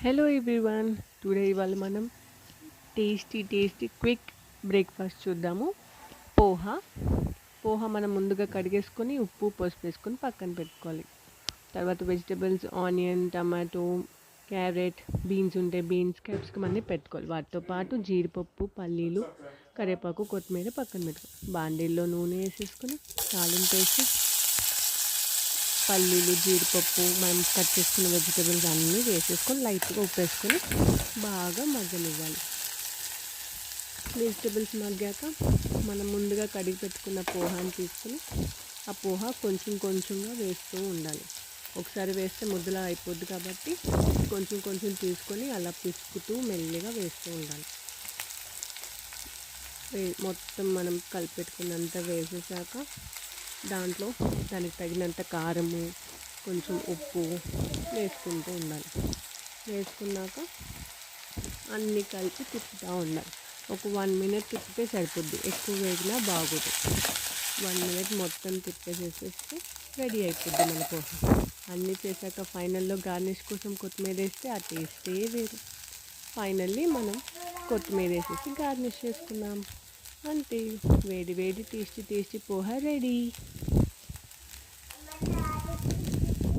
Hello everyone, today ఇవాళ మనం tasty quick breakfast చూద్దాము. పోహా పోహా మనం ముందుగా కడిగేసుకొని ఉప్పు పసుపు వేసుకొని పక్కన పెట్టుకోవాలి. తర్వాత vegetables onion, tomato, carrot, beans ఉంటే బీన్స్, క్యాప్సికమ్ అన్నీ పెట్టుకోవాలి. వాటితో పాటు జీడిపప్పు, పల్లీలు, కరివేపాకు, కొత్తిమీర పక్కన పెట్టుకోవాలి. బాండీల్లో నూనె వేసేసుకొని తాలింపు వేసి పల్లీలు, జీడిపప్పు, మనం కట్ చేసుకున్న వెజిటబుల్స్ అన్నీ వేసేసుకొని లైట్గా ఉప్పు వేసుకొని బాగా మగ్గనివ్వాలి. వెజిటబుల్స్ మగ్గాక మనం ముందుగా కడిగి పెట్టుకున్న పోహాని తీసుకుని ఆ పోహా కొంచెం కొంచెంగా వేస్తూ ఉండాలి. ఒకసారి వేస్తే ముద్దలా అయిపోద్ది కాబట్టి కొంచెం కొంచెం తీసుకొని అలా పిసుకుతూ మెల్లిగా వేస్తూ ఉండాలి. మొత్తం మనం కలిపెట్టుకున్నంత వేసేసాక దాంట్లో దానికి తగినంత కారము, కొంచెం ఉప్పు వేసుకుంటూ ఉండాలి. వేసుకున్నాక అన్నీ కలిపి తిప్పుతూ ఉండాలి. ఒక 1 మినిట్ తిప్పితే సరిపోద్ది, ఎక్కువ వేగినా బాగోదు. 1 మినిట్ మొత్తం తిప్పేసేసేస్తే రెడీ అయిపోద్ది మన కోసం. అన్నీ చేశాక ఫైనల్లో గార్నిష్ కోసం కొత్తిమీర వేస్తే ఆ టేస్టే వేరు. ఫైనల్లీ మనం కొత్తిమీర వేసేసి గార్నిష్ చేసుకున్నాం. అంతే, వేడి వేడి టేస్టీ పోహా రెడీ.